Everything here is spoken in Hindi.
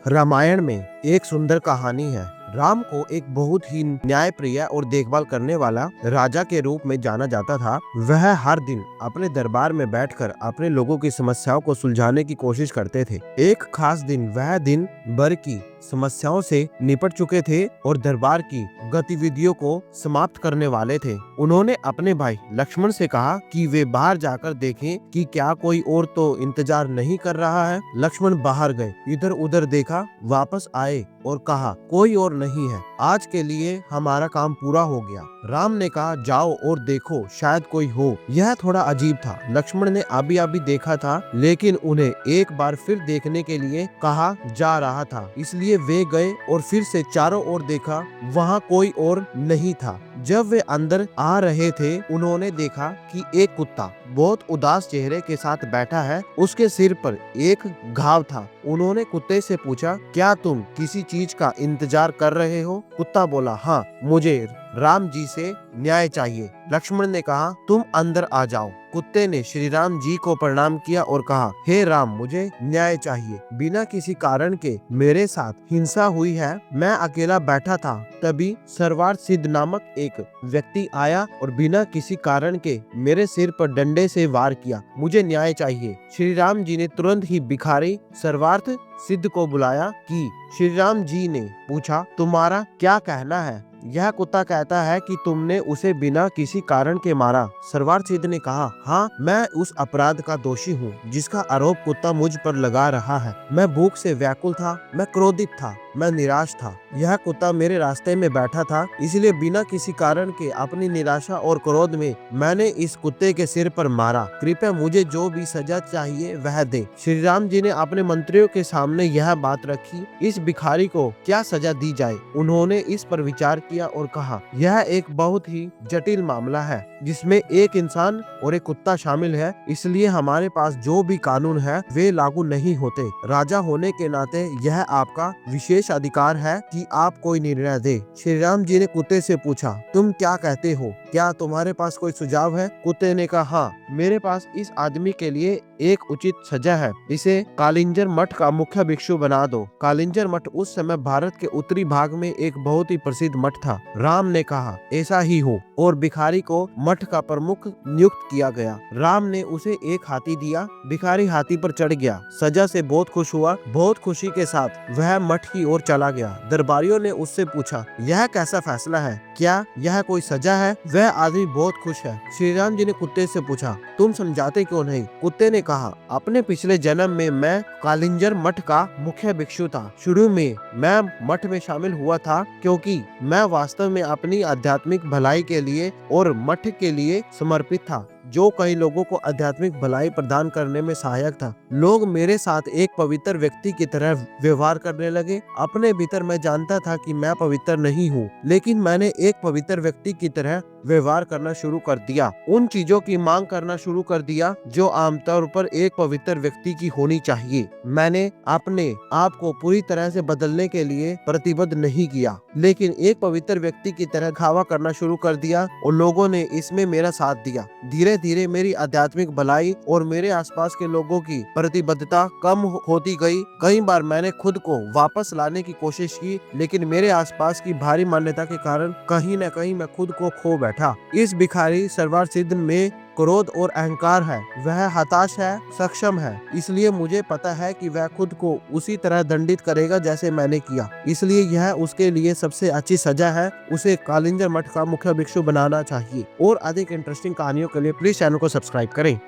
रामायण में एक सुंदर कहानी है। राम को एक बहुत ही न्यायप्रिय और देखभाल करने वाला राजा के रूप में जाना जाता था। वह हर दिन अपने दरबार में बैठकर अपने लोगों की समस्याओं को सुलझाने की कोशिश करते थे। एक खास दिन वह दिन भर की समस्याओं से निपट चुके थे और दरबार की गतिविधियों को समाप्त करने वाले थे। उन्होंने अपने भाई लक्ष्मण से कहा कि वे बाहर जाकर देखें कि क्या कोई और तो इंतजार नहीं कर रहा है। लक्ष्मण बाहर गए, इधर उधर देखा, वापस आए और कहा कोई और नहीं है, आज के लिए हमारा काम पूरा हो गया। राम ने कहा जाओ और देखो, शायद कोई हो। यह थोड़ा अजीब था। लक्ष्मण ने अभी देखा था, लेकिन उन्हें एक बार फिर देखने के लिए कहा जा रहा था, इसलिए वे गए और फिर से चारों ओर देखा, वहाँ कोई और नहीं था। जब वे अंदर आ रहे थे, उन्होंने देखा कि एक कुत्ता बहुत उदास चेहरे के साथ बैठा है। उसके सिर पर एक घाव था। उन्होंने कुत्ते से पूछा, क्या तुम किसी चीज का इंतजार कर रहे हो? कुत्ता बोला, हाँ, मुझे राम जी से न्याय चाहिए। लक्ष्मण ने कहा, तुम अंदर आ जाओ। कुत्ते ने श्री राम जी को प्रणाम किया और कहा, हे राम, मुझे न्याय चाहिए। बिना किसी कारण के मेरे साथ हिंसा हुई है। मैं अकेला बैठा था, तभी सरवार सिद्ध नामक एक व्यक्ति आया और बिना किसी कारण के मेरे सिर पर डंडे से वार किया। मुझे न्याय चाहिए। श्री राम जी ने तुरंत ही भिखारी सर्वार्थ सिद्ध को बुलाया कि श्री राम जी ने पूछा, तुम्हारा क्या कहना है? यह कुत्ता कहता है कि तुमने उसे बिना किसी कारण के मारा। सरवार सिद्ध ने कहा, हाँ, मैं उस अपराध का दोषी हूँ जिसका आरोप कुत्ता मुझ पर लगा रहा है। मैं भूख से व्याकुल था, मैं क्रोधित था, मैं निराश था। यह कुत्ता मेरे रास्ते में बैठा था, इसलिए बिना किसी कारण के अपनी निराशा और क्रोध में मैंने इस कुत्ते के सिर पर मारा। कृपया मुझे जो भी सजा चाहिए वह दे। श्री राम जी ने अपने मंत्रियों के सामने यह बात रखी, इस भिखारी को क्या सजा दी जाए। उन्होंने इस पर विचार किया और कहा, यह एक बहुत ही जटिल मामला है जिसमें एक इंसान और एक कुत्ता शामिल है, इसलिए हमारे पास जो भी कानून है वे लागू नहीं होते। राजा होने के नाते यह आपका विशेष अधिकार है कि आप कोई निर्णय दे। श्री राम जी ने कुत्ते से पूछा, तुम क्या कहते हो? क्या तुम्हारे पास कोई सुझाव है? कुत्ते ने कहा, हाँ, मेरे पास इस आदमी के लिए एक उचित सजा है। इसे कालिंजर मठ का मुख्य भिक्षु बना दो। कालिंजर मठ उस समय भारत के उत्तरी भाग में एक बहुत ही प्रसिद्ध मठ था। राम ने कहा, ऐसा ही हो, और भिखारी को मठ का प्रमुख नियुक्त किया गया। राम ने उसे एक हाथी दिया। भिखारी हाथी पर चढ़ गया। सजा से बहुत खुश हुआ। बहुत खुशी के साथ वह मठ की ओर चला गया। दरबारियों ने उससे पूछा, यह कैसा फैसला है? क्या यह कोई सजा है? वह आदमी बहुत खुश है। श्री राम जी ने कुत्ते से पूछा, तुम समझाते क्यों नहीं? कुत्ते ने कहा, अपने पिछले जन्म में मैं कालिंजर मठ का मुख्य भिक्षु था। शुरू में मैं मठ में शामिल हुआ था क्योंकि मैं वास्तव में अपनी आध्यात्मिक भलाई के लिए और मठ के लिए समर्पित था, जो कई लोगों को आध्यात्मिक भलाई प्रदान करने में सहायक था। लोग मेरे साथ एक पवित्र व्यक्ति की तरह व्यवहार करने लगे। अपने भीतर मैं जानता था कि मैं पवित्र नहीं हूँ, लेकिन मैंने एक पवित्र व्यक्ति की तरह व्यवहार करना शुरू कर दिया। उन चीजों की मांग करना शुरू कर दिया जो आमतौर पर एक पवित्र व्यक्ति की होनी चाहिए। मैंने अपने आप को पूरी तरह से बदलने के लिए प्रतिबद्ध नहीं किया, लेकिन एक पवित्र व्यक्ति की तरह खावा करना शुरू कर दिया और लोगों ने इसमें मेरा साथ दिया। धीरे धीरे मेरी आध्यात्मिक भलाई और मेरे आसपास के लोगों की प्रतिबद्धता कम होती गई। कई बार मैंने खुद को वापस लाने की कोशिश की, लेकिन मेरे आसपास की भारी मान्यता के कारण कहीं न कहीं मैं खुद को खो बैठा। इस भिखारी सरवार सिद्ध में क्रोध और अहंकार है। वह हताश है, सक्षम है, इसलिए मुझे पता है कि वह खुद को उसी तरह दंडित करेगा जैसे मैंने किया। इसलिए यह उसके लिए सबसे अच्छी सजा है। उसे कालिंजर मठ का मुख्य भिक्षु बनाना चाहिए। और अधिक इंटरेस्टिंग कहानियों के लिए प्लीज चैनल को सब्सक्राइब करें।